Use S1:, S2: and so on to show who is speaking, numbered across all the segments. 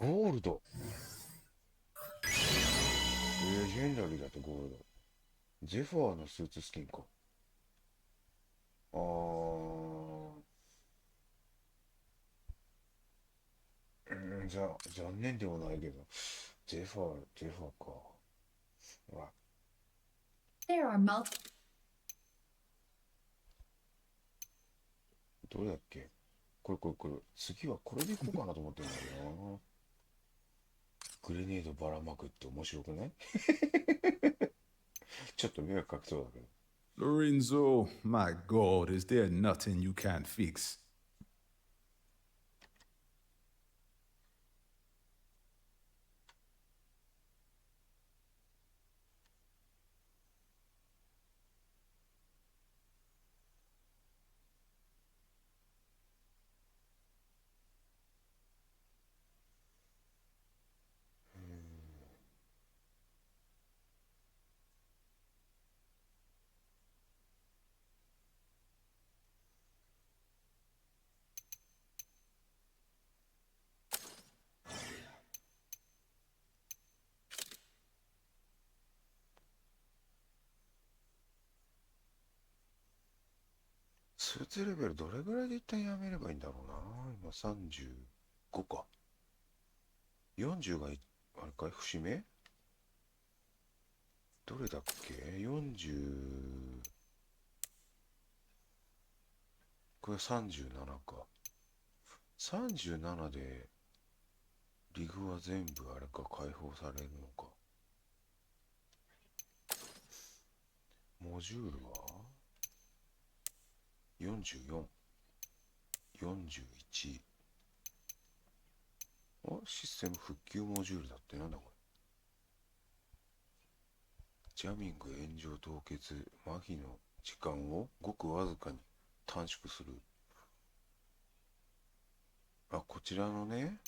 S1: ゴールド。レジェンダリーだとゴールド。ゼファーのスーツスキンか。あー、残念でもないけど。ゼファーか。ほら、
S2: There are multiple.
S1: どれだっけ。これ。次はこれでいこうかなと思ってるんだよな。グレネードばらまくって面白くない？ちょっと迷惑かけそうだけど。
S3: Lorenzo, my God, is there nothing you can't fix?
S1: スーツレベルどれぐらいで一旦やめればいいんだろうな。今35か。40があれかい、節目。どれだっけ？ 40、これ37か。37でリグは全部あれか解放されるのか。モジュールは44、41。システム復旧モジュールだって。なんだこれ。ジャミング、炎上、凍結、麻痺の時間をごくわずかに短縮する。こちらのね。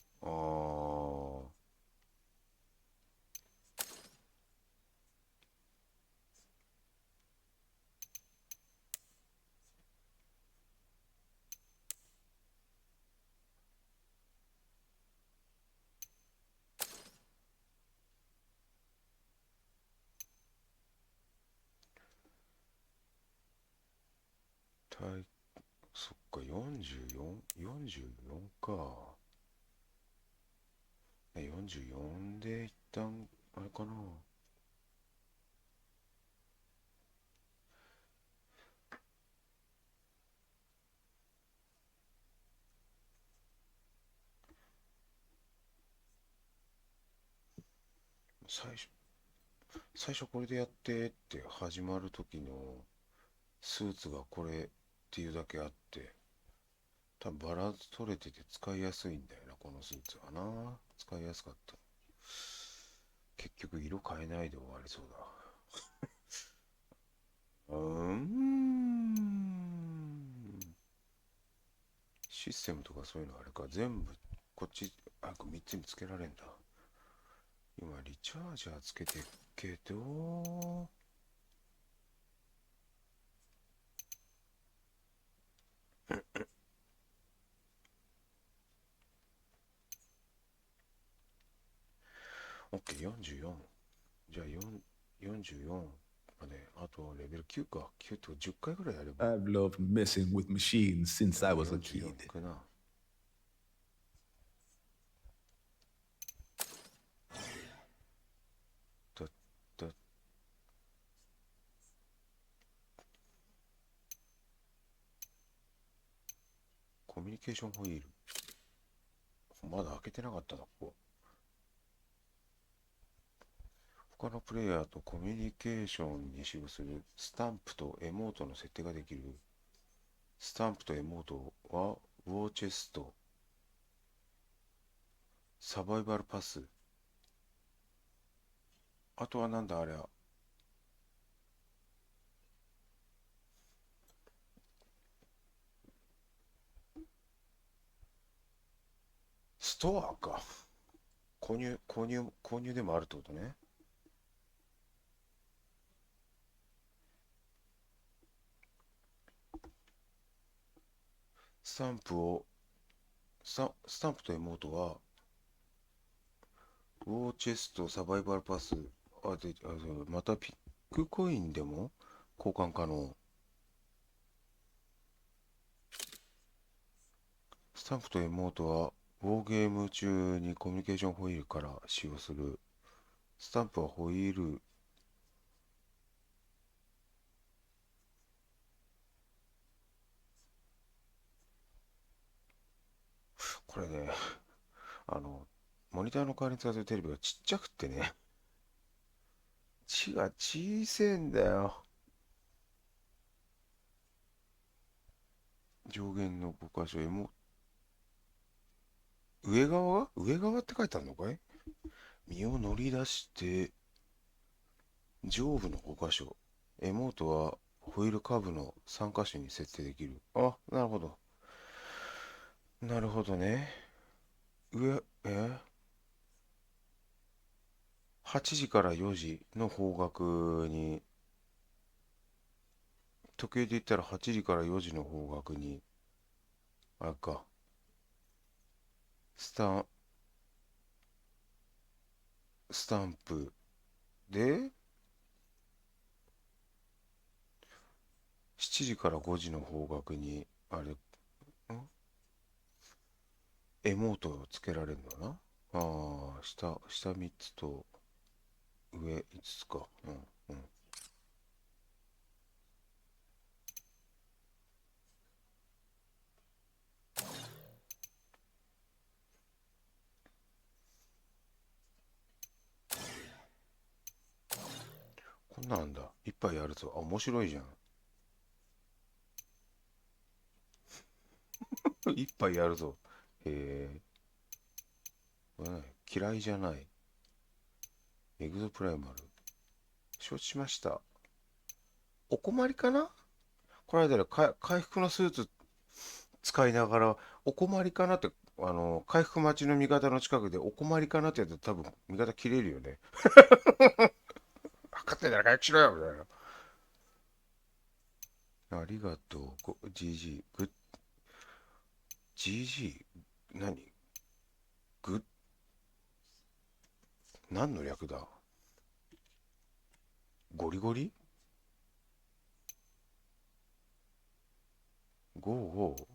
S1: そっか、44、44か。44で一旦、あれかな。最初、最初これでやってって始まる時のスーツがこれっていうだけあって、多分バランス取れてて使いやすいんだよな、このスーツはな。使いやすかった。結局色変えないで終わりそうだ。システムとかそういうのあれか、全部こっち、3つにつけられんだ。今リチャージャーつけてっけど、OK、44。じゃあ44まで、あとレベル9か。9と10回ぐらいやれば。
S3: I've loved messing with machines since I was a
S1: 44
S3: kid.
S1: かな。だだコミュニケーションホイール。まだ開けてなかったな、ここ。他のプレイヤーとコミュニケーションに使用するスタンプとエモートの設定ができる。スタンプとエモートは、ウォーチェスト、サバイバルパス。あとはなんだあれは。ストアか。購入でもあるってことね。スタンプを、スタンプとエモートは、ウォーチェスト、サバイバルパス。またピックコインでも交換可能。スタンプとエモートは、ウォーゲーム中にコミュニケーションホイールから使用する。スタンプはホイール、これね、あの、モニターの代わりに使ってるテレビがちっちゃくってね、字が小せえんだよ。上限の5箇所、上側って書いてあるのかい？身を乗り出して、上部の5箇所。エモートはホイールカーブの3箇所に設定できる。あ、なるほど。なるほどね。8時から4時の方角に、時計で言ったら8時から4時の方角に、あれか、スタン、スタンプで、7時から5時の方角に、エモートをつけられるんだな。ああ、下3つと上5つか。うん。こんなんだ。いっぱいやるぞ。あ、面白いじゃん。いっぱいやるぞ。へえ。これね嫌いじゃない。エグゾプライマル。承知しました。お困りかな？この間で回復のスーツ使いながら、お困りかなって、回復待ちの味方の近くでお困りかなってやったら多分味方切れるよね。分かってんだら回復しろよみたいな。ありがとう。GG。GG。何グ何の略だ？ゴリゴリ？ゴーゴー。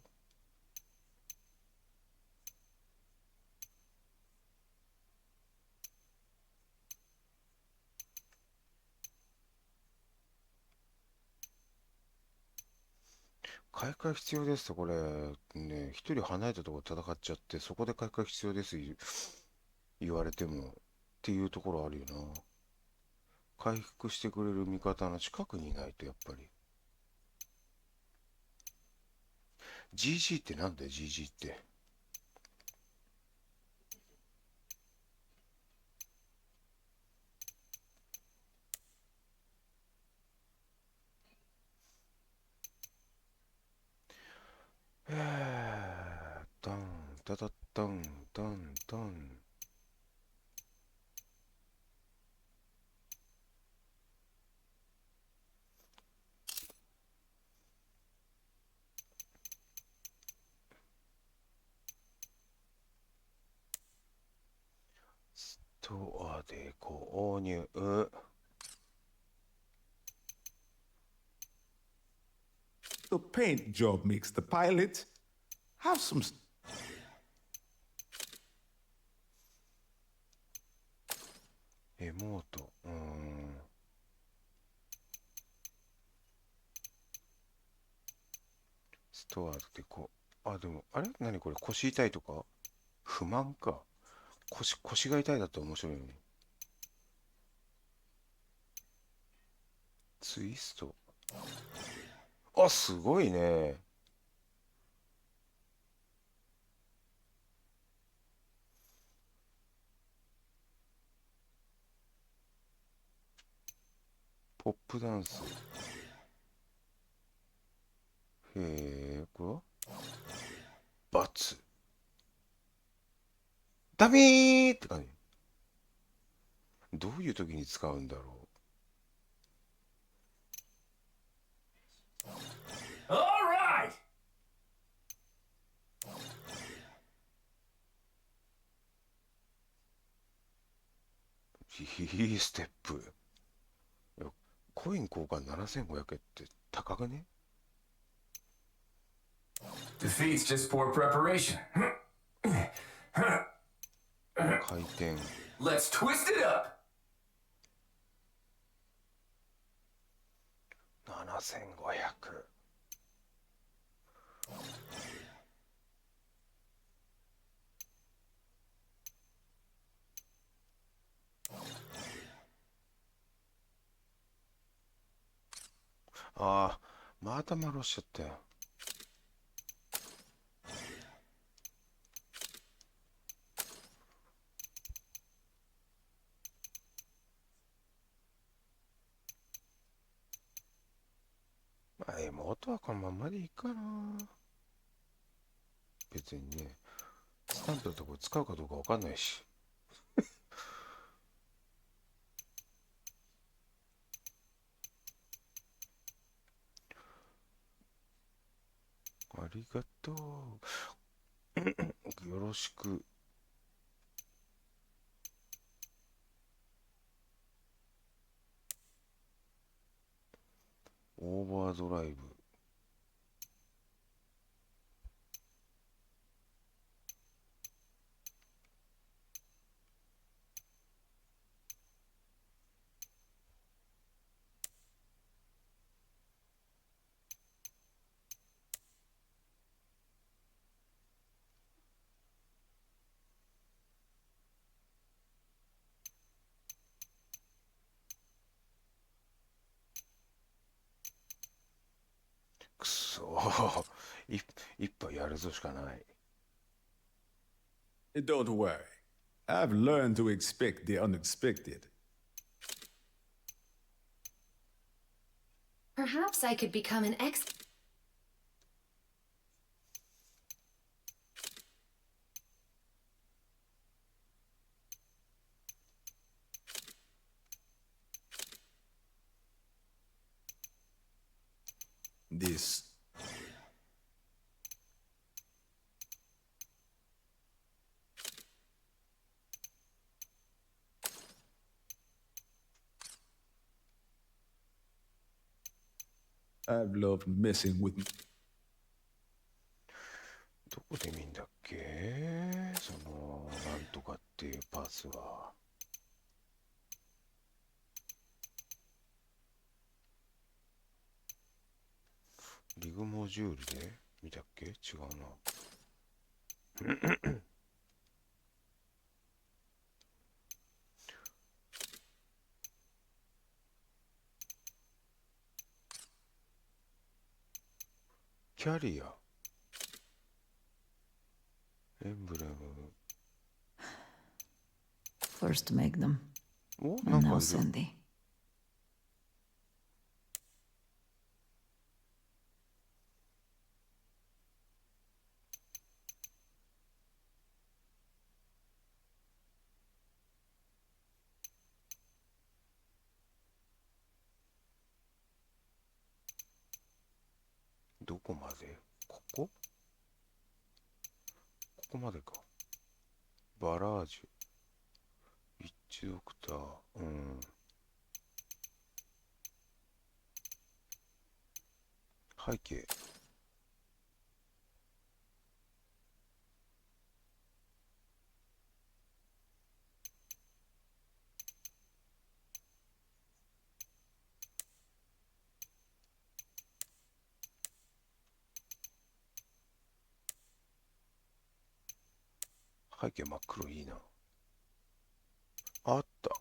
S1: 開会必要ですと、これ、ね、一人離れたところ戦っちゃって、そこで開会必要です言われても、っていうところあるよな。回復してくれる味方の近くにいないと、やっぱり。GG ってなんだよ、GG って。ダン、ダダッダン、ダン、ダン。ストアで購入。
S3: The paint job makes the pilot. Have some.
S1: エモート。ストアででも、あれ何これ腰痛いとか不満か。腰が痛いだと面白いのに。ツイスト。あ、すごいね。ポップダンス。へえ、これはバツ。ダメーって感じ。どういう時に使うんだろ
S4: All right.
S1: いいステップ。いやコイン交換7500円って高くね？
S4: Defeat's just poor preparation.
S1: 回転。
S4: Let's twist it up.
S1: 7500。ああ、また丸押しちゃったよ。まあ、妹はこのままでいいかな。別にね、スタンプのとこ使うかどうかわかんないし。ありがとう。よろしく。オーバードライブ。くそー。一杯やるぞしかない。
S3: Don't worry. I've learned to expect the unexpected.
S2: Perhaps I could become an
S3: This. I've loved messing with.
S1: どこで見んだっけ、その、なんとかっていうパスは。リグモジュールで見たっけ？違うな。キャリア。エンブレム。
S5: First make them,
S1: お、な
S5: and
S1: んか
S5: now
S1: いる。
S5: send thee.
S1: どこまで？ここまでか。バラージュ。ウィッチドクター。うん。背景。背景真っ黒いいな。あった。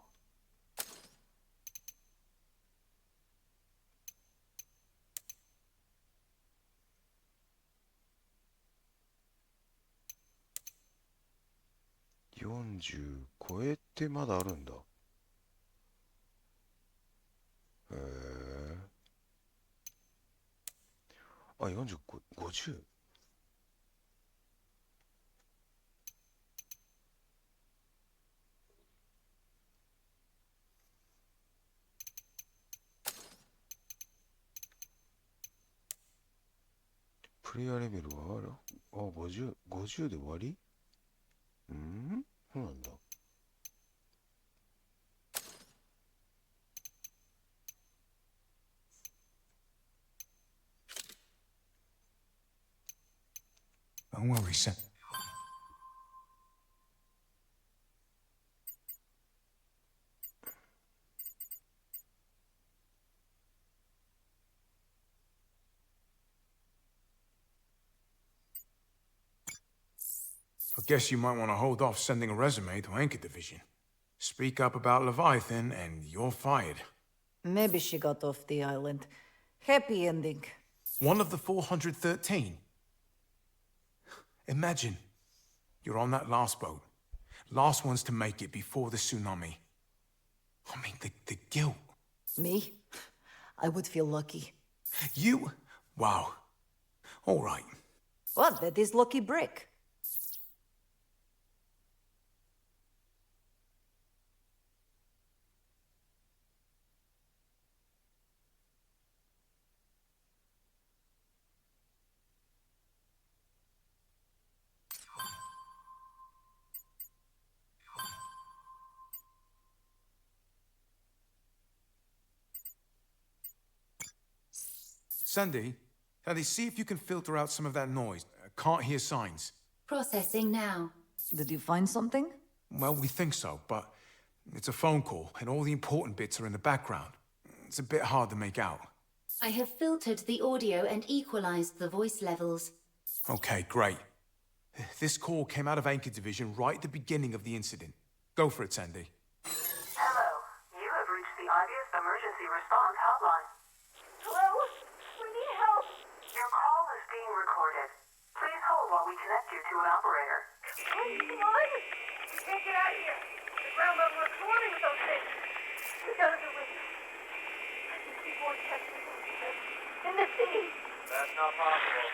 S1: 40超えてまだあるんだ。へえ。あ、45、50。プレイヤーレベルはある？あ、50、50で終わり？そうなんだ。
S3: Don't worry, Sam. I guess you might want to hold off sending a resume to Anchor Division. Speak up about Leviathan, and you're fired.
S5: Maybe she got off the island. Happy ending.
S3: One of the 413. Imagine, you're on that last boat. Last ones to make it before the tsunami. I mean, the guilt.
S5: Me? I would feel lucky.
S3: You? Wow. All right.
S5: What? That is lucky break.
S3: Sandy, see if you can filter out some of that noise. Can't hear signs.
S2: Processing now.
S5: Did you find something?
S3: Well, we think so, but it's a phone call, and all the important bits are in the background. It's a bit hard to make out.
S2: I have filtered the audio and equalized the voice levels.
S3: Okay, great. This call came out of Anchor Division right at the beginning of the incident. Go for it, Sandy.
S6: Hello. You have reached the IBS Emergency Response Hotline. Hello? We need help. Your call is being recorded. Please hold while we connect you to an operator. What? We can't get out of here. The ground level is swarming with those things. We gotta do it. I can see vortexes in the sea.
S7: That's not possible.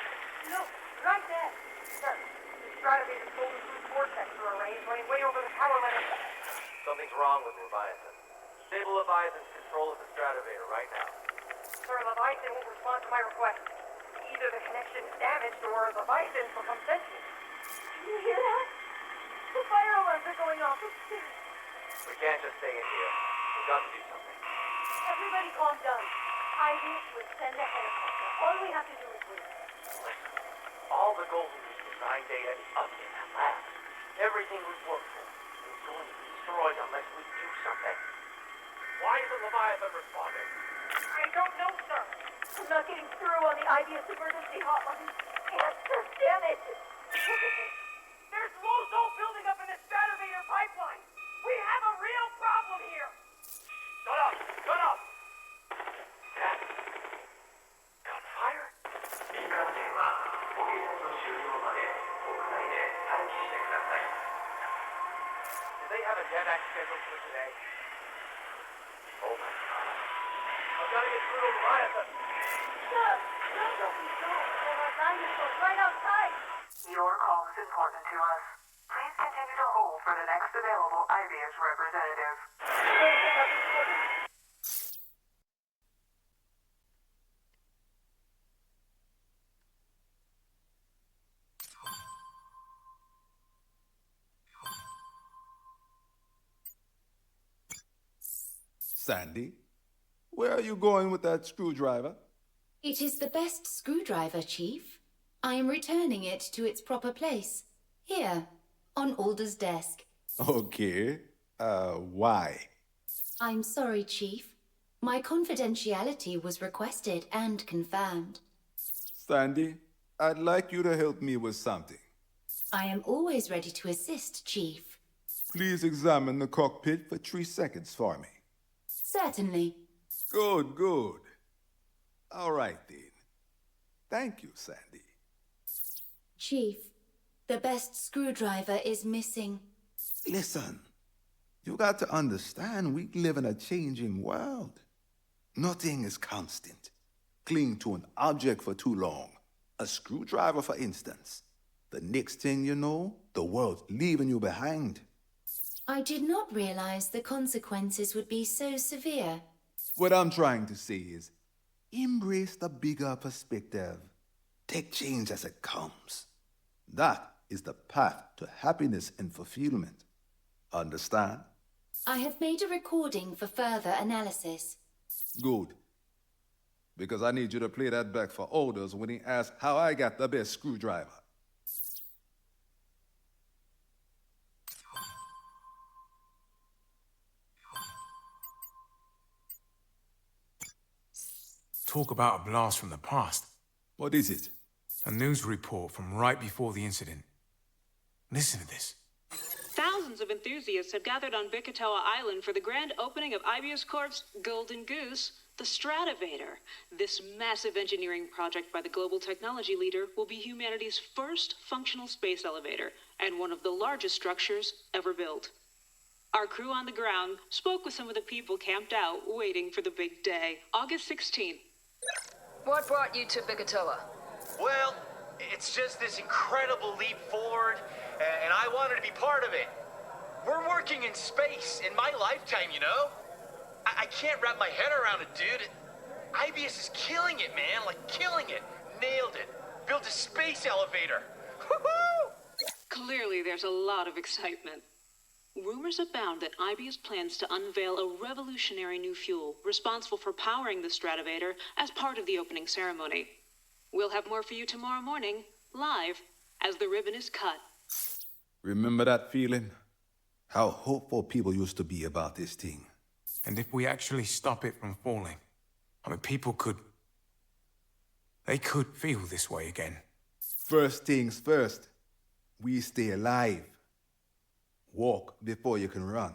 S6: No, right there. Sir, the stratometer's golden blue vortex array is running way over the power limit.
S7: Something's wrong with Leviathan. Disable Leviathan's control of the stratometer right now.
S6: Sir, Leviathan won't respond to my request. Either the connection is damaged or Leviathan's become sentient. Can you hear that? The fire alarms are going off upstairs.
S7: We can't just stay in here. We've got to do something.
S6: Everybody calm down. Ivy would send a helicopter. All we have to do is wait.
S7: Listen, all the Golden Goose design data is up in that lab. Everything we've worked for is going to be destroyed unless we do something. Why isn't Leviathan responding?
S6: I don't know, sir. I'm not getting through on the IBS emergency hotline. Answer, damn it! There's ozone building up in the stratometer pipeline. We have a real problem here.
S7: Shut up! Shut up! That... gunfire? 民間人は保健の終了まで屋内で待機してください。Do they have a devac scheduled for today? Oh my god. I've got to get through to Leviathan.
S6: Sir, no, there are dinosaurs right outside. Your call is important to us. Please continue to hold for the next available IBS representative.
S3: Sandy, where are you going with that screwdriver?
S2: It is the best screwdriver, Chief. I am returning it to its proper place. Here, on Alder's desk.
S3: Okay. Why?
S2: I'm sorry, Chief. My confidentiality was requested and confirmed.
S3: Sandy, I'd like you to help me with something.
S2: I am always ready to assist, Chief.
S3: Please examine the cockpit for 3 seconds for me.
S2: Certainly.
S3: Good, good. All right, then. Thank you, Sandy.
S2: Chief, the best screwdriver is missing.
S3: Listen, you got to understand we live in a changing world. Nothing is constant. Cling to an object for too long. A screwdriver, for instance. The next thing you know, the world's leaving you behind.
S2: I did not realize the consequences would be so severe.
S3: What I'm trying to say is, embrace the bigger perspective. Take change as it comes. That is the path to happiness and fulfillment. Understand?
S2: I have made a recording for further analysis.
S3: Good. Because I need you to play that back for Aldous when he asks how I got the best screwdriver.
S8: Talk about a blast from the past.
S3: What is it?
S8: A news report from right before the incident. Listen to this.
S9: Thousands of enthusiasts have gathered on Bikitoa Island for the grand opening of Ibius Corp's Golden Goose, the Stratovator. This massive engineering project by the global technology leader will be humanity's first functional space elevator and one of the largest structures ever built. Our crew on the ground spoke with some of the people camped out waiting for the big day, August 16th.
S10: What brought you to Bikitoa?
S7: Well, it's just this incredible leap forward, and I wanted to be part of it. We're working in space in my lifetime, you know? I can't wrap my head around it, dude. Ibius is killing it, man, like killing it. Nailed it. Built a space elevator. Woohoo!
S9: Clearly, there's a lot of excitement. Rumors abound that Ibius plans to unveil a revolutionary new fuel responsible for powering the Stratovator as part of the opening ceremony. We'll have more for you tomorrow morning, live, as the ribbon is cut.
S3: Remember that feeling? How hopeful people used to be about this thing.
S8: And if we actually stop it from falling, I mean, people could... They could feel this way again.
S3: First things first, we stay alive. Walk before you can run.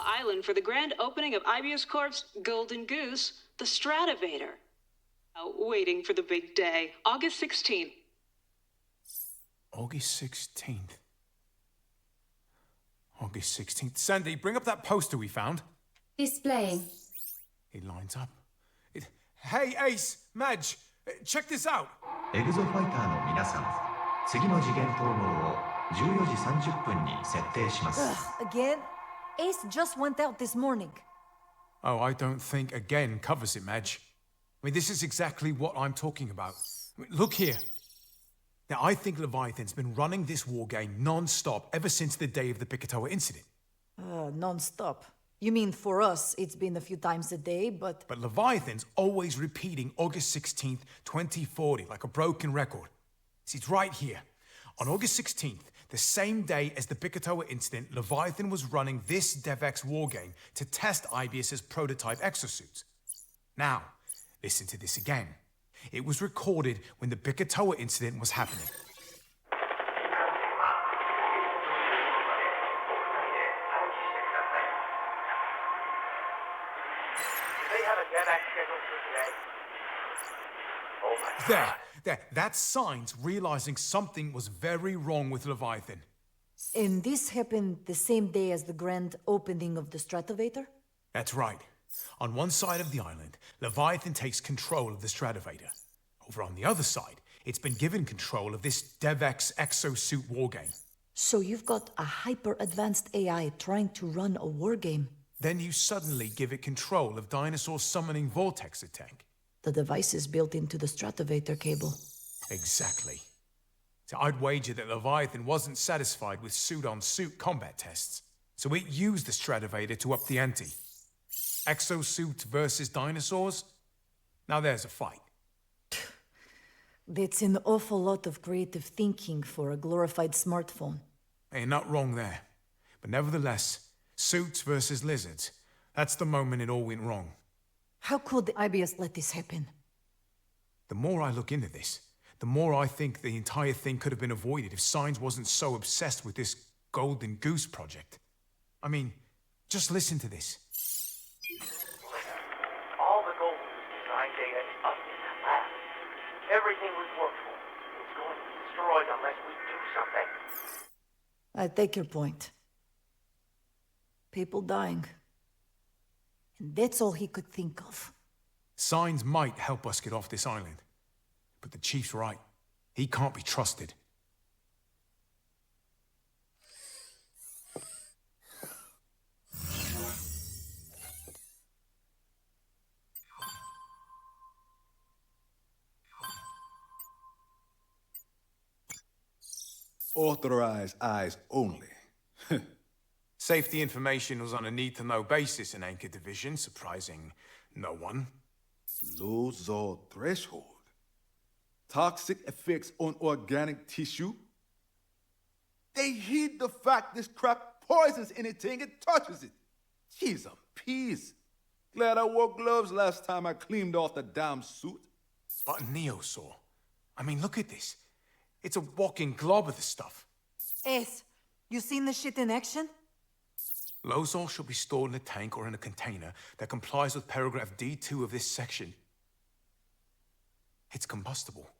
S9: Island for the grand opening of Ibius Corp's Golden Goose, the Stratovator. Waiting for the big day, August 16th.
S8: August 16th. August 16th. Sandy, bring up that poster we found.
S2: Displaying.
S8: It lines up. Hey, Ace, Madge, check this out.
S11: エグゾファイターの皆さん、次の次元統合を14時30分に設定します。
S5: Again? Ace just went out this morning.
S8: Oh, I don't think again covers it, Madge. I mean, this is exactly what I'm talking about. I mean, look here. Now, I think Leviathan's been running this war game non-stop ever since the day of the Bikitoa incident.
S5: Non-stop. You mean for us, it's been a few times a day, but...
S8: But Leviathan's always repeating August 16th, 2040, like a broken record. See, it's right here. On August 16th, the same day as the Bikitoa incident, Leviathan was running this DevX wargame to test Ibius's prototype exosuits. Now, listen to this again. It was recorded when the Bikitoa incident was happening. There, that's signs realizing something was very wrong with Leviathan.
S5: And this happened the same day as the grand opening of the Stratovator?
S8: That's right. On one side of the island, Leviathan takes control of the Stratovator. Over on the other side, it's been given control of this DevX exosuit wargame.
S5: So you've got a hyper-advanced AI trying to run a wargame.
S8: Then you suddenly give it control of Dinosaur summoning Vortex attack.
S5: The device is built into the Stratovator cable.
S8: Exactly. So I'd wager that Leviathan wasn't satisfied with suit-on-suit combat tests, so it used the Stratovator to up the ante. Exosuits versus dinosaurs? Now there's a fight.
S5: That's an awful lot of creative thinking for a glorified smartphone.
S8: You're not wrong there. But nevertheless, suits versus lizards, that's the moment it all went wrong.
S5: How could Ibius let this happen?
S8: The more I look into this, the more I think the entire thing could have been avoided if Signs wasn't so obsessed with this Golden Goose project. I mean, just listen to this.
S7: All the Golden Goose design data is up in that lab. Everything we've worked for is going to be destroyed unless we do something.
S5: I take your point. People dying. And that's all he could think of.
S8: Signs might help us get off this island. But the Chief's right. He can't be trusted.
S3: Authorized eyes only.
S8: Safety information was on a need-to-know basis in Anchor Division, surprising no one.
S3: Low Zol threshold. Toxic effects on organic tissue. They hid the fact this crap poisons anything it touches it. Jeez, peas. Glad I wore gloves last time I cleaned off the damn suit.
S8: But Neo saw. I mean, look at this. It's a walking glob of the stuff.
S5: Ace, you seen the shit in action?
S8: Lozol should be stored in a tank or in a container that complies with paragraph D2 of this section. It's combustible.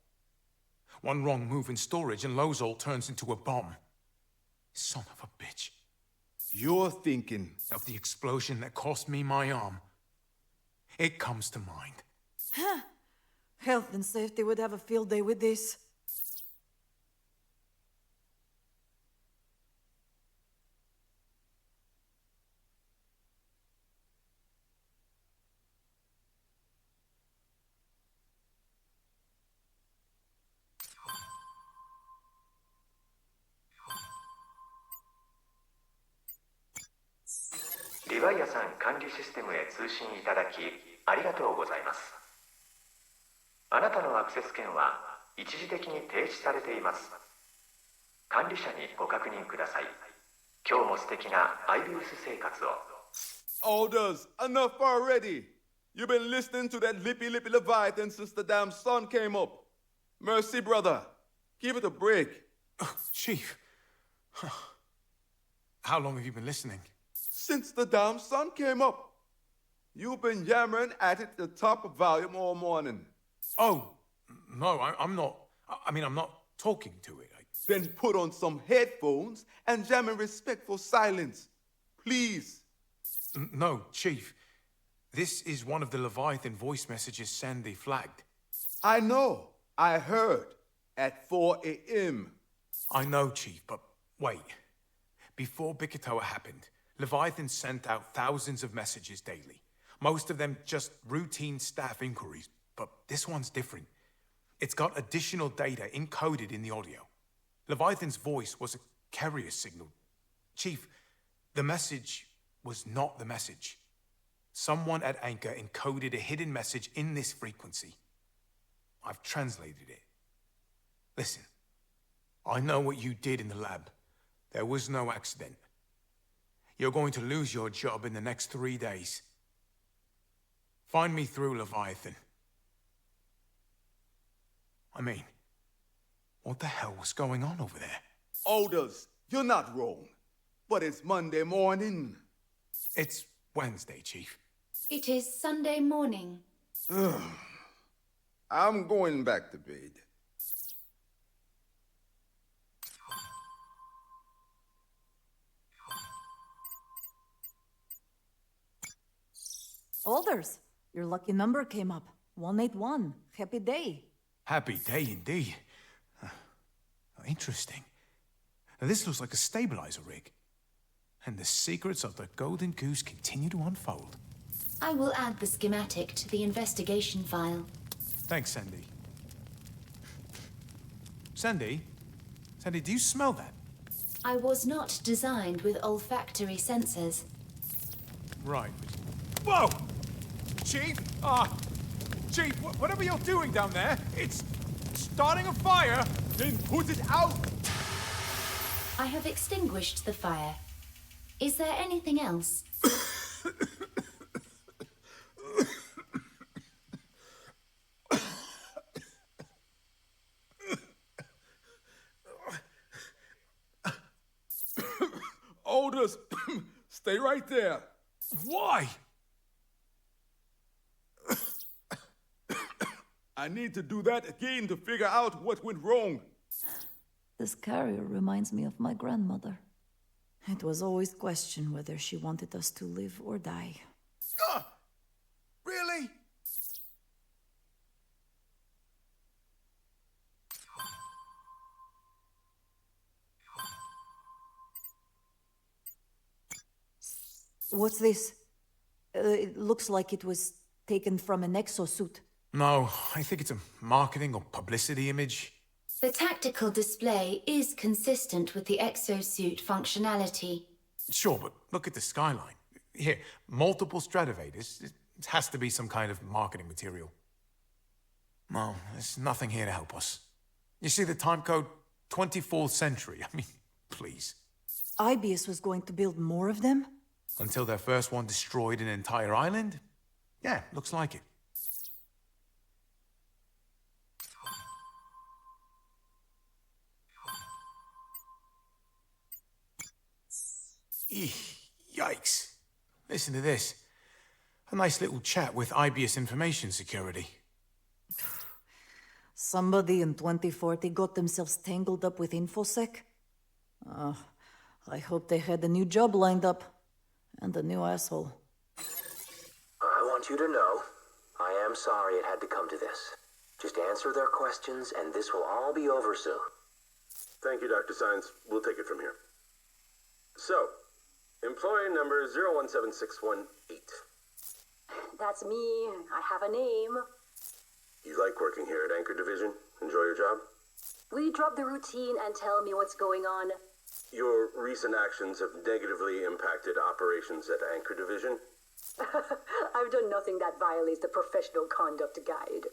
S8: One wrong move in storage and Lozol turns into a bomb. Son of a bitch.
S3: You're thinking
S8: Of the explosion that cost me my arm. It comes to mind.
S5: Huh. Health and safety would have a field day with this.
S11: リヴァイアさん管理システムへ通信いただきありがとうございます。あなたのアクセス権は一時的に停止されています。管理者にご確認ください。今日も素敵なアイビウス生活を。
S3: Alders, enough already. You've been listening to that lippy Leviathan since the damn sun came up. Mercy, brother. Give it a break.
S8: Chief. How long have you been listening?
S3: Since the damn sun came up. You've been yammering at it the top of volume all morning.
S8: Oh, no, I'm not. I mean, I'm not talking to it.
S3: Then put on some headphones and jam in respectful silence. Please.
S8: No, Chief. This is one of the Leviathan voice messages Sandy flagged.
S3: I know. I heard. At 4 a.m.
S8: I know, Chief, but wait. Before Bikitoa happened, Leviathan sent out thousands of messages daily. Most of them just routine staff inquiries, but this one's different. It's got additional data encoded in the audio. Leviathan's voice was a carrier signal. Chief, the message was not the message. Someone at Anchor encoded a hidden message in this frequency. I've translated it. Listen, I know what you did in the lab. There was no accident. You're going to lose your job in the next 3 days. Find me through Leviathan. I mean, what the hell was going on over there?
S3: Alders, you're not wrong. But it's Monday morning.
S8: It's Wednesday, Chief.
S2: It is Sunday morning.
S3: I'm going back to bed.
S5: Alders, your lucky number came up. 181. Happy day.
S8: Happy day indeed. Interesting. Now, this looks like a stabilizer rig. And the secrets of the Golden Goose continue to unfold.
S2: I will add the schematic to the investigation file.
S8: Thanks, Sandy. Sandy? Sandy, do you smell that?
S2: I was not designed with olfactory sensors.
S8: Right. Whoa! Chief? Chief, whatever you're doing down there, it's starting a fire!
S3: Then put it out!
S2: I have extinguished the fire. Is there anything else?
S3: Alders, stay right there.
S8: Why?
S3: I need to do that again to figure out what went wrong.
S5: This carrier reminds me of my grandmother. It was always questioned whether she wanted us to live or die.
S3: Really?
S5: What's this? It looks like it was taken from an exosuit.
S8: No, I think it's a marketing or publicity image.
S2: The tactical display is consistent with the exosuit functionality.
S8: Sure, but look at the skyline. Here, multiple stratovators. It has to be some kind of marketing material. No, there's nothing here to help us. You see the time code? 24th century. I mean, please.
S5: Ibius was going to build more of them?
S8: Until their first one destroyed an entire island? Yeah, looks like it. Yikes. Listen to this. A nice little chat with Ibius Information Security.
S5: Somebody in 2040 got themselves tangled up with InfoSec? I hope they had a new job lined up. And a new asshole.
S12: I want you to know, I am sorry it had to come to this. Just answer their questions, and this will all be over soon.
S13: Thank you, Dr. Science. We'll take it from here. So, employee number 017618.
S6: That's me. I have a name.
S13: You like working here at Anchor Division? Enjoy your job?
S6: Will you drop the routine and tell me what's going on?
S13: Your recent actions have negatively impacted operations at Anchor Division.
S6: I've done nothing that violates the professional conduct guide.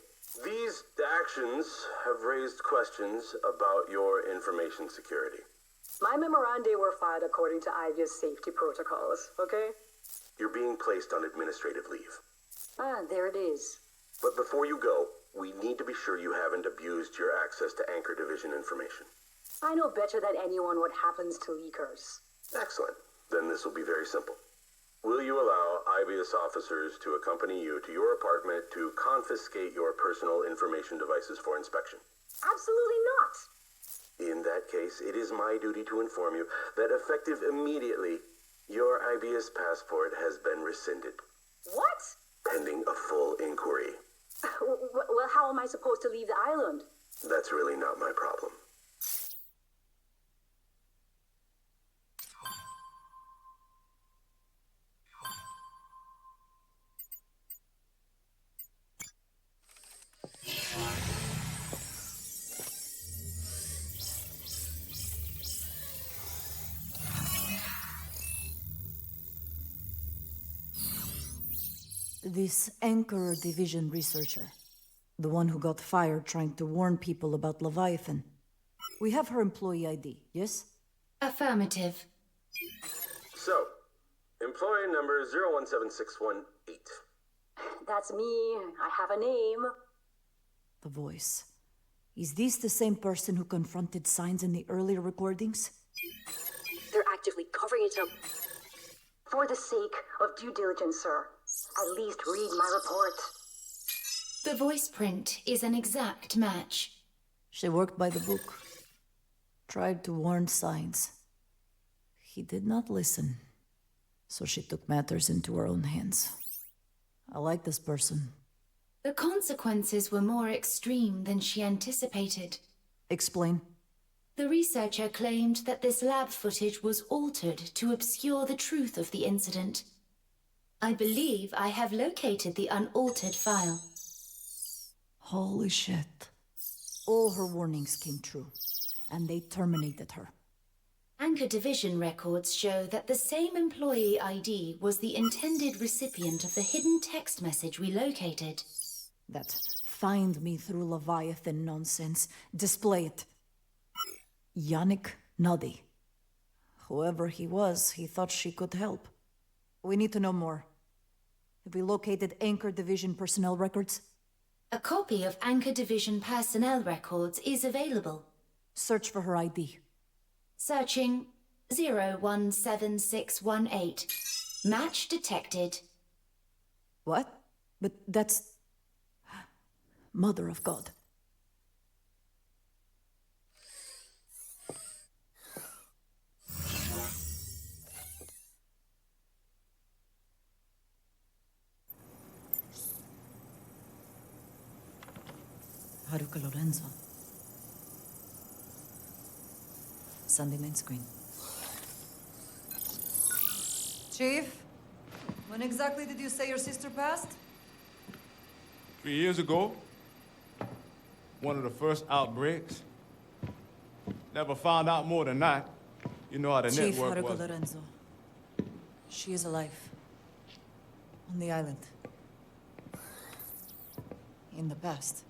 S13: These actions have raised questions about your information security.
S6: My memoranda were filed according to Ibius safety protocols, okay?
S13: You're being placed on administrative leave.
S6: There it is.
S13: But before you go, we need to be sure you haven't abused your access to Anchor Division information.
S6: I know better than anyone what happens to leakers.
S13: Excellent. Then this will be very simple. Will you allow Ibius officers to accompany you to your apartment to confiscate your personal information devices for inspection?
S6: Absolutely not.
S13: In that case, it is my duty to inform you that effective immediately, your Ibius passport has been rescinded.
S6: What?
S13: Pending a full inquiry.
S6: Well, how am I supposed to leave the island?
S13: That's really not my problem.
S5: This Anchor Division researcher, the one who got fired trying to warn people about Leviathan. We have her employee ID, yes?
S2: Affirmative.
S13: So, employee number 017618.
S6: That's me. I have a name.
S5: The voice. Is this the same person who confronted signs in the earlier recordings?
S6: They're actively covering it up. For the sake of due diligence, sir, at least read my report.
S2: The voice print is an exact match.
S5: She worked by the book. Tried to warn signs. He did not listen. So she took matters into her own hands. I like this person.
S2: The consequences were more extreme than she anticipated.
S5: Explain.
S2: The researcher claimed that this lab footage was altered to obscure the truth of the incident. I believe I have located the unaltered file.
S5: Holy shit. All her warnings came true, and they terminated her.
S2: Anchor Division records show that the same employee ID was the intended recipient of the hidden text message we located.
S5: That find me through Leviathan nonsense. Display it. Yannick Nuddy. Whoever he was, he thought she could help. We need to know more. Have we located Anchor Division personnel records?
S2: A copy of Anchor Division personnel records is available.
S5: Search for her ID.
S2: Searching 017618. Match detected.
S5: What? But that's... Mother of God. Haruka Lorenzo. Sunday main screen. Chief, when exactly did you say your sister passed?
S14: 3 years ago. One of the first outbreaks. Never found out more than that. You know how the
S5: Chief
S14: network
S5: Haruka
S14: was.
S5: Lorenzo. She is alive. On the island. In the past.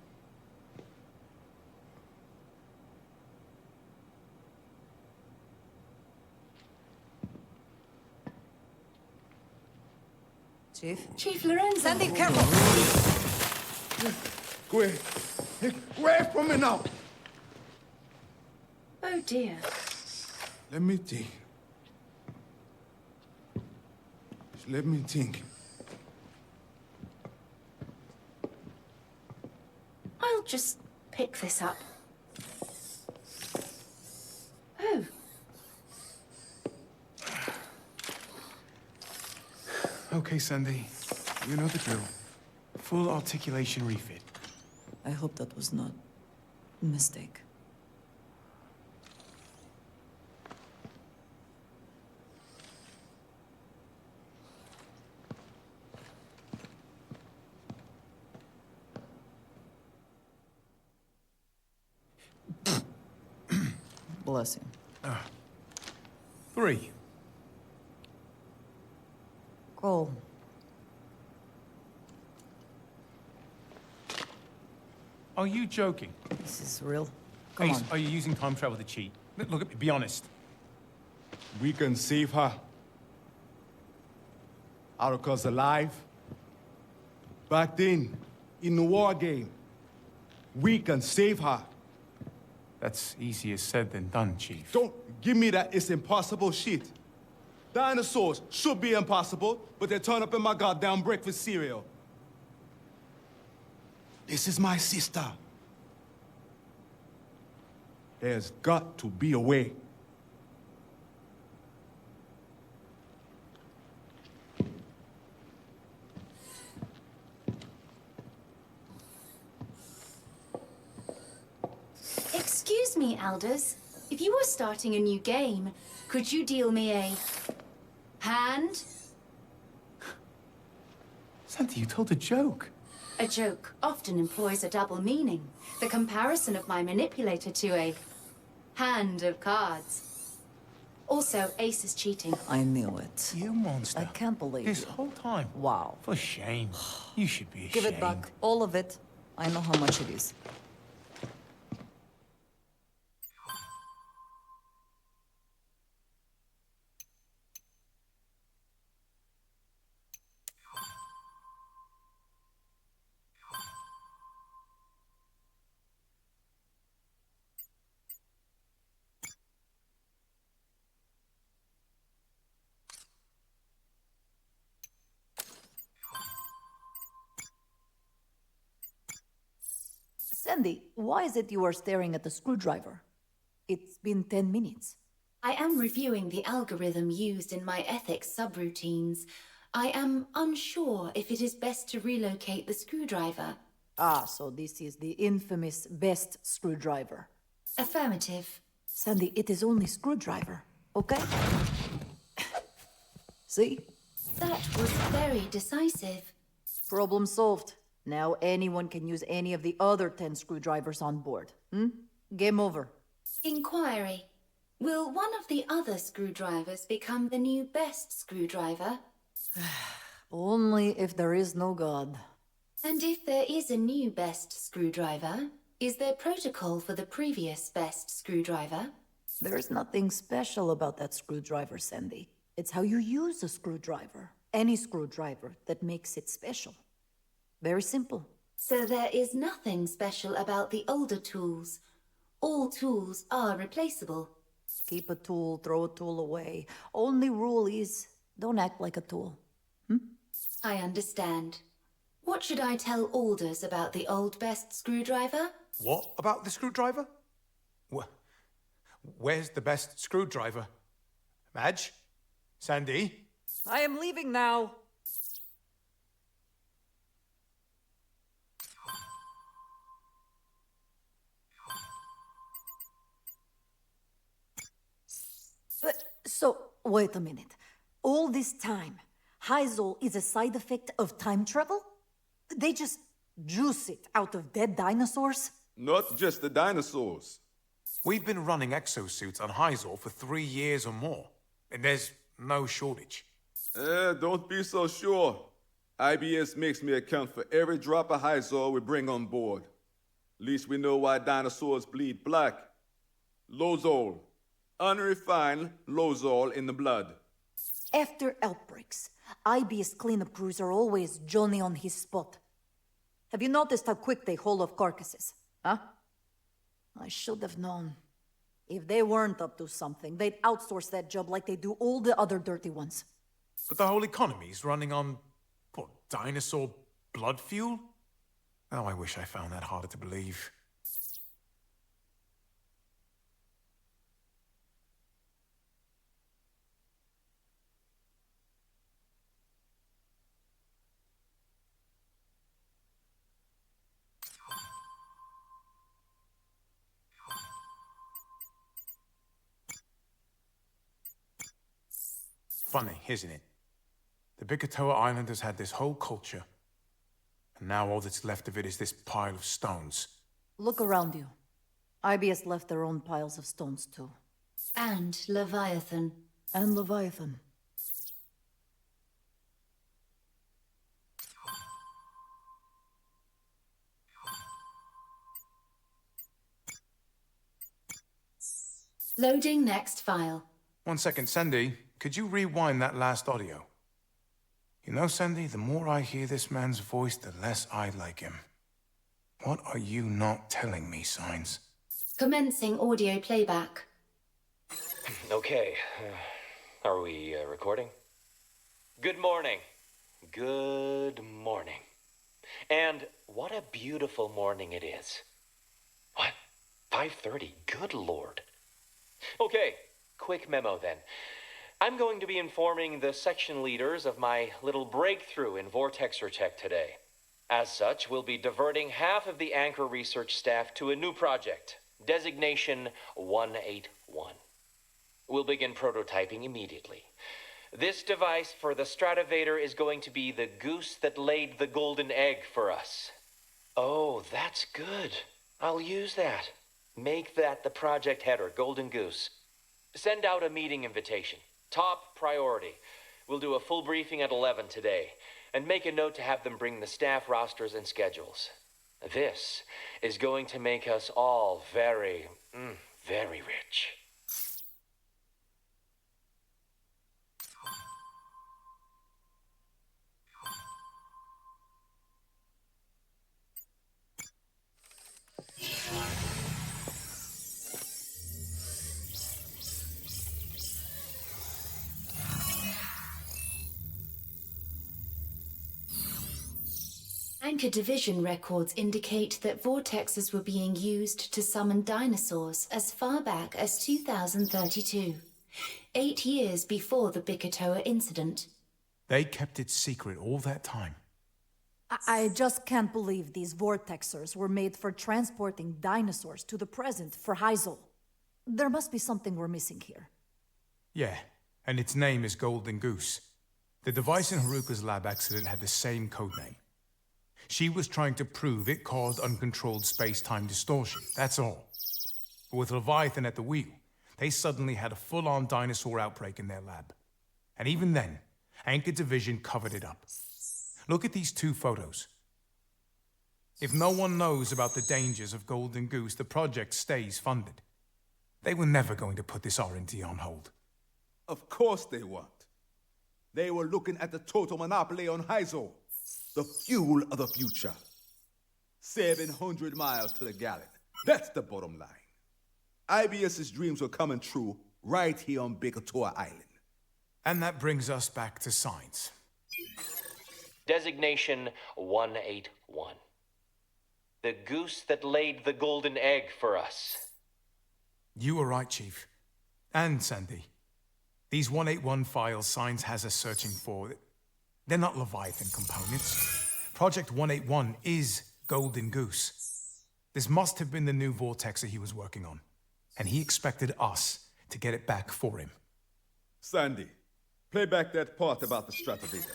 S5: Chief?
S2: Chief Lorenzo!
S5: Sandy, careful!
S3: Go away. Hey, away from me now.
S2: Oh dear.
S3: Let me think. Just let me think.
S2: I'll just pick this up. Oh.
S8: Okay, Sandy. You know the drill. Full articulation refit.
S5: I hope that was not a mistake. Bless him.
S8: 3.
S5: Cole.
S8: Are you joking?
S5: This is real. Come
S8: Ace,
S5: on.
S8: are you using time travel to cheat? Look at me, be honest.
S14: We can save her. Aruka's alive. Back then, in the war game, we can save her.
S8: That's easier said than done, Chief.
S14: Don't give me that it's impossible shit. Dinosaurs should be impossible, but they turn up in my goddamn breakfast cereal. This is my sister. There's got to be a way.
S2: Excuse me, Aldous. If you were starting a new game, could you deal me a hand?
S8: Sandy, you told a joke.
S2: A joke often employs a double meaning. The comparison of my manipulator to a hand of cards. Also, Ace is cheating.
S5: I knew it.
S8: You monster.
S5: I can't believe
S8: This
S5: you.
S8: whole time.
S5: Wow.
S8: For shame. You should be ashamed.
S5: Give it back. All of it. I know how much it is. Sandy, why is it you are staring at the screwdriver? It's been 10 minutes.
S2: I am reviewing the algorithm used in my ethics subroutines. I am unsure if it is best to relocate the screwdriver.
S5: Ah, so this is the infamous best screwdriver.
S2: Affirmative.
S5: Sandy, it is only screwdriver, okay? See?
S2: That was very decisive.
S5: Problem solved. Now anyone can use any of the other 10 screwdrivers on board. Game over.
S2: Inquiry. Will one of the other screwdrivers become the new best screwdriver?
S5: Only if there is no God.
S2: And if there is a new best screwdriver, is there protocol for the previous best screwdriver?
S5: There's nothing special about that screwdriver, Sandy. It's how you use a screwdriver. Any screwdriver that makes it special. Very simple.
S2: So there is nothing special about the older tools. All tools are replaceable.
S5: Keep a tool, throw a tool away. Only rule is, don't act like a tool.
S2: I understand. What should I tell Aldous about the old best screwdriver?
S8: What about the screwdriver? Where's the best screwdriver? Madge? Sandy?
S5: I am leaving now. So, wait a minute. All this time, Hyzol is a side effect of time travel? They just juice it out of dead dinosaurs?
S3: Not just the dinosaurs.
S8: We've been running exosuits on Hyzor for 3 years or more, and there's no shortage.
S3: Don't be so sure. IBS makes me account for every drop of Hyzor we bring on board. At least we know why dinosaurs bleed black. Lozol. Unrefined Lozol in the blood.
S5: After outbreaks, IBS cleanup crews are always Johnny on his spot. Have you noticed how quick they haul off carcasses? Huh? I should have known. If they weren't up to something, they'd outsource that job like they do all the other dirty ones.
S8: But the whole economy's running on, what, dinosaur blood fuel? Oh, I wish I found that harder to believe. Funny, isn't it? The Bikatoa Islanders had this whole culture, and now all that's left of it is this pile of stones.
S5: Look around you. IBS left their own piles of stones, too.
S2: And Leviathan.
S5: And Leviathan.
S2: Loading next file.
S8: 1 second, Sandy. Could you rewind that last audio? You know, Sandy, the more I hear this man's voice, the less I like him. What are you not telling me, Signs?
S2: Commencing audio playback.
S15: Okay. Are we recording? Good morning. Good morning. And what a beautiful morning it is. What? 5:30? Good Lord. Okay, quick memo then. I'm going to be informing the section leaders of my little breakthrough in Vortexer tech today. As such, we'll be diverting half of the Anchor research staff to a new project, designation 181. We'll begin prototyping immediately. This device for the Stratovator is going to be the goose that laid the golden egg for us. Oh, that's good. I'll use that. Make that the project header, Golden Goose. Send out a meeting invitation. Top priority. We'll do a full briefing at 11 today, and make a note to have them bring the staff rosters and schedules. This is going to make us all very, very rich.
S2: Anchor Division records indicate that vortexes were being used to summon dinosaurs as far back as 2032, 8 years before the Bikatoa incident.
S8: They kept it secret all that time.
S5: I just can't believe these vortexers were made for transporting dinosaurs to the present for Hyzol. There must be something we're missing here.
S8: Yeah, and its name is Golden Goose. The device in Haruka's lab accident had the same codename. She was trying to prove it caused uncontrolled space-time distortion, that's all. But with Leviathan at the wheel, they suddenly had a full-on dinosaur outbreak in their lab. And even then, Anchor Division covered it up. Look at these two photos. If no one knows about the dangers of Golden Goose, the project stays funded. They were never going to put this R&D on hold.
S14: Of course they weren't. They were looking at the total monopoly on Hyzol, the fuel of the future. 700 miles to the gallon. That's the bottom line. IBS's dreams were coming true right here on Bikatoa Island.
S8: And that brings us back to science.
S15: Designation 181. The goose that laid the golden egg for us.
S8: You were right, Chief. And Sandy. These 181 files Signs has us searching for, they're not Leviathan components. Project 181 is Golden Goose. This must have been the new vortexer he was working on. And he expected us to get it back for him.
S14: Sandy, play back that part about the Stratovator.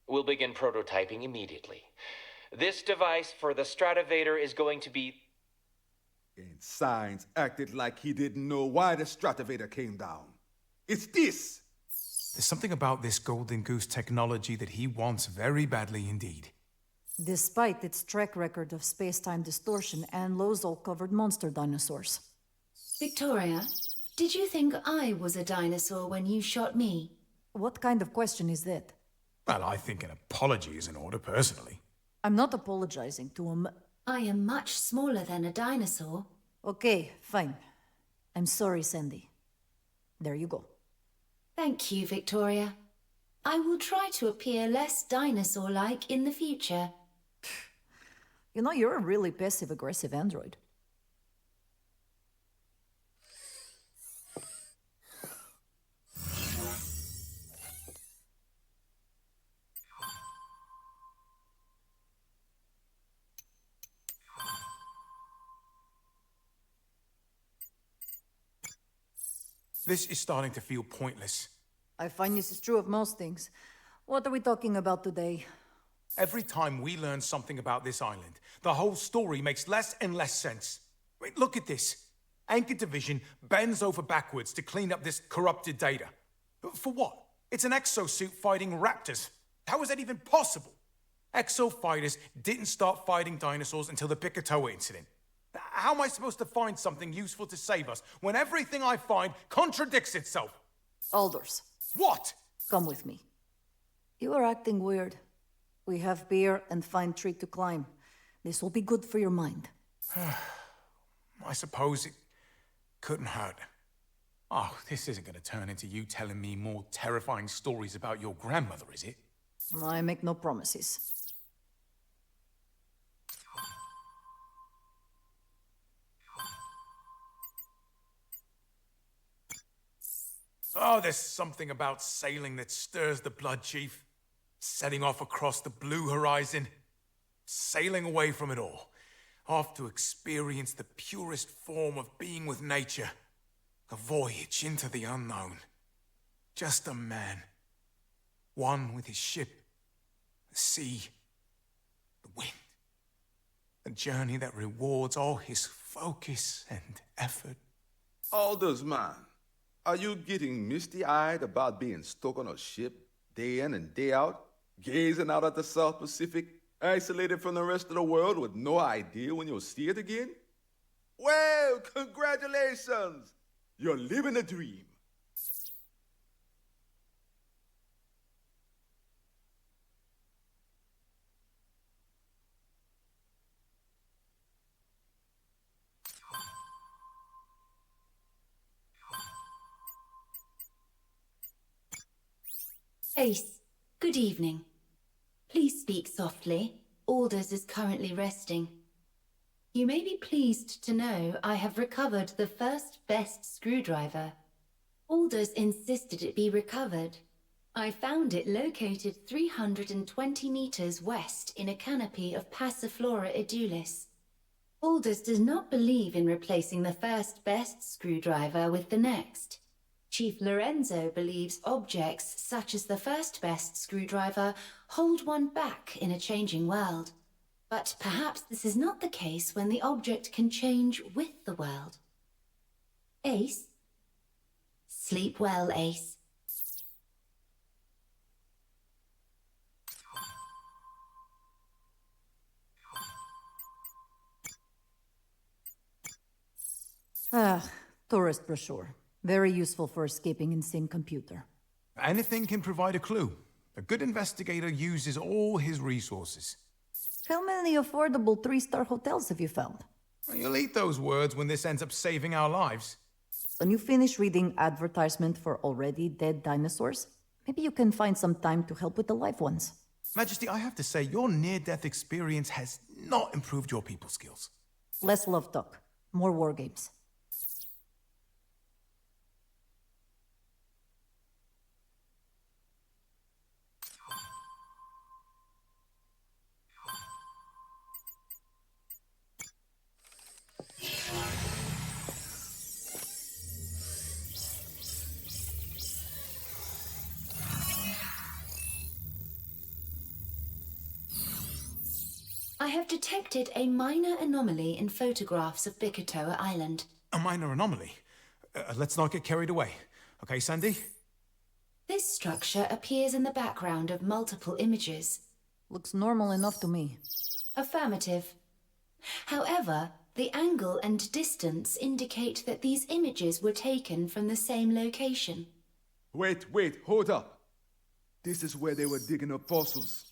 S15: We'll begin prototyping immediately. This device for the Stratovator is going to be...
S14: And Signs acted like he didn't know why the Stratovator came down. It's this!
S8: There's something about this golden goose technology that he wants very badly indeed.
S5: Despite its track record of space-time distortion and Lozol-covered monster dinosaurs.
S2: Victoria, did you think I was a dinosaur when you shot me?
S5: What kind of question is that?
S8: Well, I think an apology is in order, personally.
S5: I'm not apologizing to him.
S2: I am much smaller than a dinosaur.
S5: Okay, fine. I'm sorry, Sandy. There you go.
S2: Thank you, Victoria. I will try to appear less dinosaur-like in the future.
S5: You know, you're a really passive-aggressive android.
S8: This is starting to feel pointless.
S5: I find this is true of most things. What are we talking about today?
S8: Every time we learn something about this island, the whole story makes less and less sense. Wait, look at this. Anchor Division bends over backwards to clean up this corrupted data. For what? It's an exosuit fighting raptors. How is that even possible? Exo fighters didn't start fighting dinosaurs until the Picatoa incident. How am I supposed to find something useful to save us when everything I find contradicts itself?
S5: Aldous.
S8: What?
S5: Come with me. You are acting weird. We have beer and fine tree to climb. This will be good for your mind.
S8: I suppose it couldn't hurt. Oh, this isn't going to turn into you telling me more terrifying stories about your grandmother, is it?
S5: I make no promises.
S8: Oh, there's something about sailing that stirs the blood, Chief. Setting off across the blue horizon. Sailing away from it all. Off to experience the purest form of being with nature. A voyage into the unknown. Just a man. One with his ship. The sea. The wind. A journey that rewards all his focus and effort.
S14: Aldous, man. Are you getting misty-eyed about being stuck on a ship day in and day out, gazing out at the South Pacific, isolated from the rest of the world with no idea when you'll see it again? Well, congratulations! You're living a dream.
S2: Ace, good evening. Please speak softly. Aldous is currently resting. You may be pleased to know I have recovered the first best screwdriver. Aldous insisted it be recovered. I found it located 320 meters west in a canopy of Passiflora edulis. Aldous does not believe in replacing the first best screwdriver with the next. Chief Lorenzo believes objects such as the first best screwdriver hold one back in a changing world. But perhaps this is not the case when the object can change with the world. Ace? Sleep well, Ace.
S5: Tourist brochure. Very useful for escaping in sim computer.
S8: Anything can provide a clue. A good investigator uses all his resources.
S5: How many affordable 3-star hotels have you found?
S8: You'll eat those words when this ends up saving our lives.
S5: When you finish reading advertisement for already dead dinosaurs, maybe you can find some time to help with the live ones.
S8: Majesty, I have to say, your near-death experience has not improved your people skills.
S5: Less love talk, more war games.
S2: I have detected a minor anomaly in photographs of Bikatoa Island.
S8: A minor anomaly? Let's not get carried away. Okay, Sandy?
S2: This structure appears in the background of multiple images.
S5: Looks normal enough to me.
S2: Affirmative. However, the angle and distance indicate that these images were taken from the same location.
S14: Wait, hold up. This is where they were digging up fossils.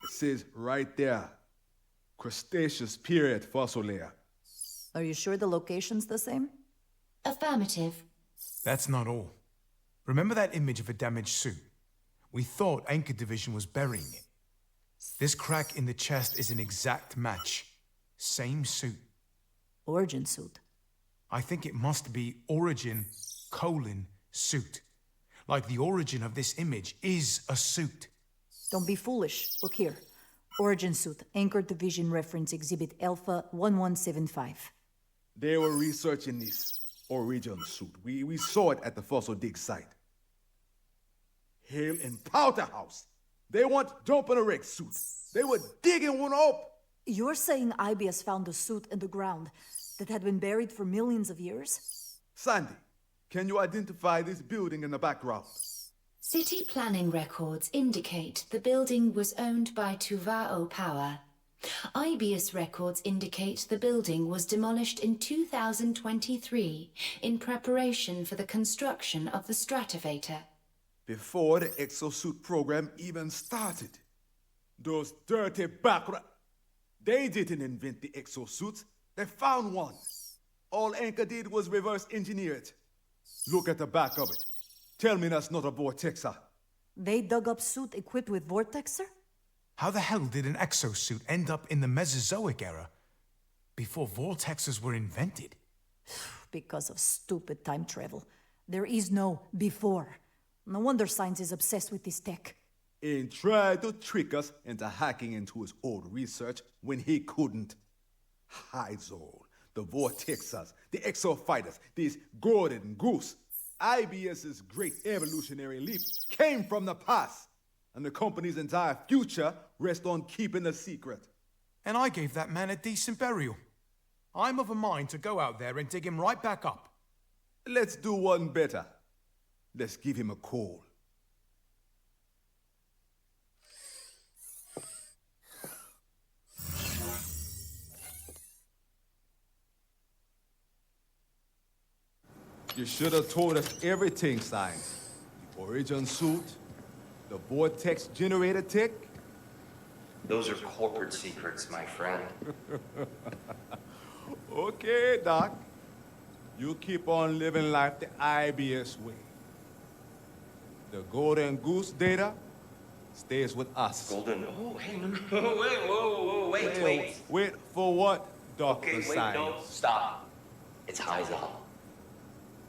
S14: It says right there, Cretaceous period fossil layer.
S5: Are you sure the location's the same?
S2: Affirmative.
S8: That's not all. Remember that image of a damaged suit? We thought Anchor Division was burying it. This crack in the chest is an exact match. Same suit.
S5: Origin suit.
S8: I think it must be origin, suit. Like the origin of this image is a suit.
S5: Don't be foolish. Look here. Origin suit, Anchor Division reference exhibit Alpha 1175.
S14: They were researching this origin suit. We saw it at the fossil dig site. Hale and Powderhouse. They weren't dumping a wreck suit. They were digging one up.
S5: You're saying IBS found a suit in the ground that had been buried for millions of years?
S14: Sandy, can you identify this building in the background?
S2: City planning records indicate the building was owned by Tuvao Power. IBS records indicate the building was demolished in 2023 in preparation for the construction of the Stratovator.
S14: Before the exosuit program even started. Those dirty They didn't invent the exosuits. They found one. All Anchor did was reverse engineer it. Look at the back of it. Tell me that's not a vortexer.
S5: They dug up suit equipped with vortexer?
S8: How the hell did an exosuit end up in the Mesozoic era before vortexes were invented?
S5: Because of stupid time travel. There is no before. No wonder science is obsessed with this tech.
S14: And tried to trick us into hacking into his old research when he couldn't. Hyzol, the vortexers, the exofighters, these Gordon Goose. IBS's great evolutionary leap came from the past, and the company's entire future rests on keeping the secret.
S8: And I gave that man a decent burial. I'm of a mind to go out there and dig him right back up.
S14: Let's do one better. Let's give him a call. You should have told us everything, Science. The origin suit, the vortex generator tech.
S16: Those are corporate secrets, my friend.
S14: Okay, Doc. You keep on living life the IBS way. The Golden Goose data stays with us.
S16: Golden... Oh, hey, no, wait.
S14: Wait for what, Dr.
S16: Okay, wait,
S14: Science?
S16: no, stop. It's Hyzol.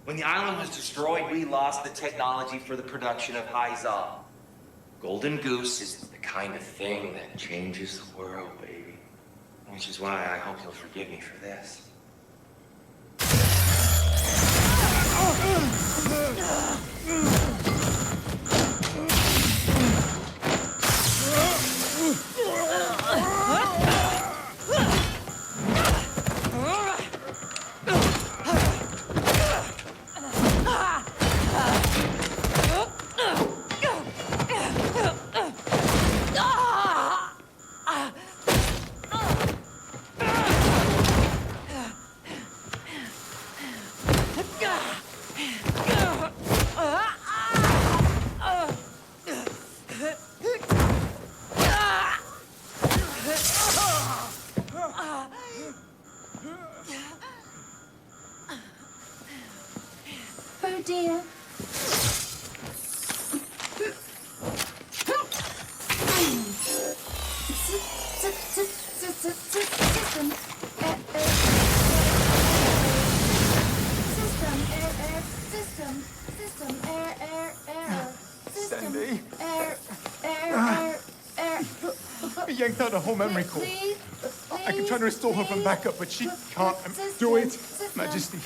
S16: When the island was destroyed, we lost the technology for the production of Hyzol. Golden Goose is the kind of thing that changes the world, baby. Which is why I hope you'll forgive me for this.
S2: Oh dear.
S8: Sandy. He yanked out a whole memory core. I can try to restore her from backup, but she can't. Do it, Majesty.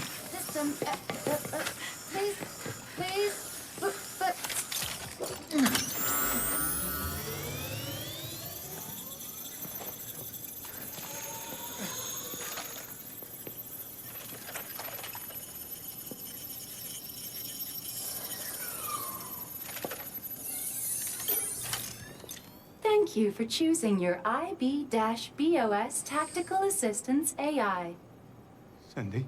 S2: thank you for choosing your IB-BOS Tactical Assistance AI.
S14: Cindy?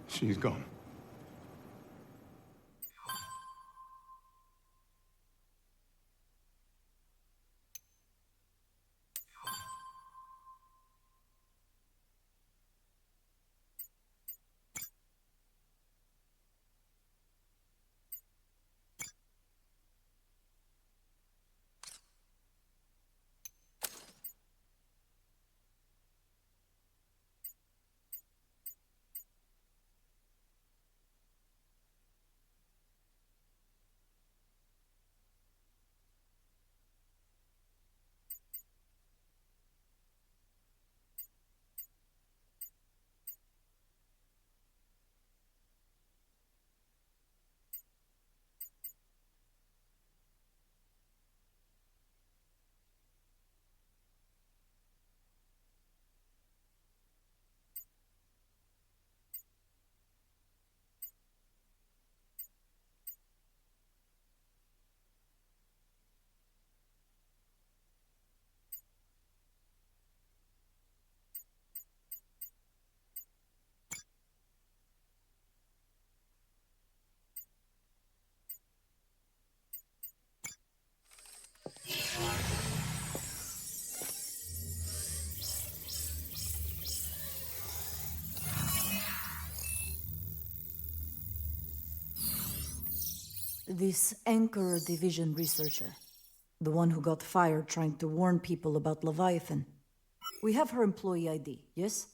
S14: She's gone.
S5: This Anchor Division researcher, the one who got fired trying to warn people about Leviathan. We have her employee ID, yes?